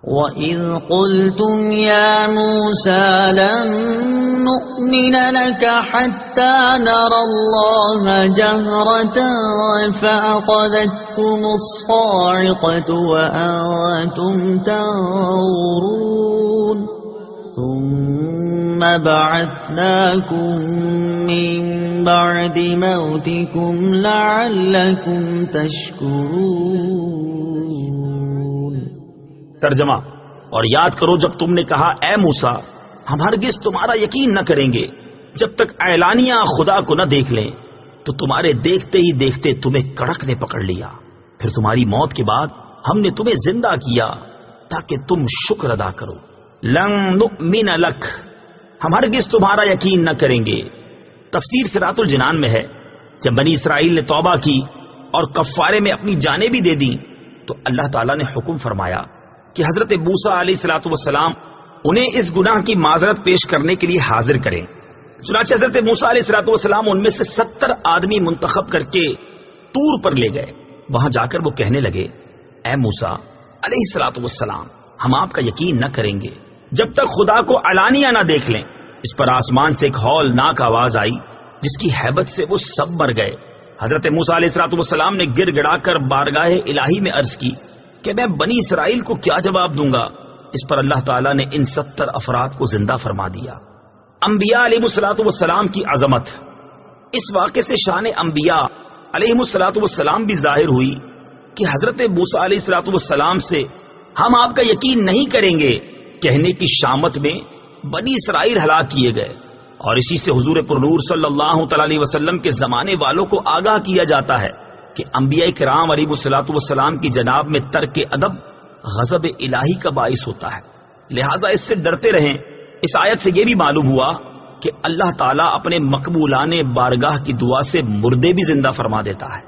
وَإِذْ قُلْتُمْ يَا مُوسَى لَن نُّؤْمِنَ لَكَ حَتَّى نَرَى اللَّهَ جَهْرَةً فَأَخَذَتْكُمُ الصَّاعِقَةُ وَأَنتُمْ تَنظُرُونَ ثُمَّ بَعَثْنَاكُم مِّن بَعْدِ مَوْتِكُمْ لَعَلَّكُمْ تَشْكُرُونَ۔ ترجمہ: اور یاد کرو جب تم نے کہا اے موسیٰ ہم ہرگز تمہارا یقین نہ کریں گے جب تک اعلانیہ خدا کو نہ دیکھ لیں، تو تمہارے دیکھتے ہی دیکھتے تمہیں کڑک نے پکڑ لیا، پھر تمہاری موت کے بعد ہم نے تمہیں زندہ کیا تاکہ تم شکر ادا کرو۔ لن نؤمن لک، ہم ہرگز تمہارا یقین نہ کریں گے۔ تفسیر صراط الجنان میں ہے جب بنی اسرائیل نے توبہ کی اور کفارے میں اپنی جانیں بھی دے دیں تو اللہ تعالیٰ نے حکم فرمایا کہ حضرت موسیٰ علیہ الصلوۃ والسلام انہیں اس گناہ کی معذرت پیش کرنے کے لیے حاضر کریں۔ چنانچہ حضرت موسیٰ علیہ الصلوۃ والسلام ان میں سے 70 آدمی منتخب کر کے طور پر لے گئے۔ وہاں جا کر وہ کہنے لگے اے موسیٰ علیہ الصلوۃ والسلام ہم آپ کا یقین نہ کریں گے جب تک خدا کو علانیہ نہ دیکھ لیں۔ اس پر آسمان سے ایک ہولناک آواز آئی جس کی ہیبت سے وہ سب مر گئے۔ حضرت موسیٰ علیہ الصلوۃ والسلام نے گر گڑا کر بارگاہ الہی میں عرض کی کہ میں بنی اسرائیل کو کیا جواب دوں گا؟ اس پر اللہ تعالیٰ نے ان 70 افراد کو زندہ فرما دیا۔ انبیاء علیہ الصلوۃ والسلام کی عظمت۔ اس واقعے سے شان انبیاء علیہ الصلوۃ والسلام بھی ظاہر ہوئی کہ حضرت موسیٰ علیہ الصلوۃ والسلام سے ہم آپ کا یقین نہیں کریں گے کہنے کی شامت میں بنی اسرائیل ہلاک کیے گئے، اور اسی سے حضور پرنور صلی اللہ تعالی علیہ وسلم کے زمانے والوں کو آگاہ کیا جاتا ہے کہ انبیاء کرام علیہ الصلوۃ والسلام کی جناب میں ترک ادب غضب الہی کا باعث ہوتا ہے، لہذا اس سے ڈرتے رہیں۔ اس آیت سے یہ بھی معلوم ہوا کہ اللہ تعالیٰ اپنے مقبولان بارگاہ کی دعا سے مردے بھی زندہ فرما دیتا ہے۔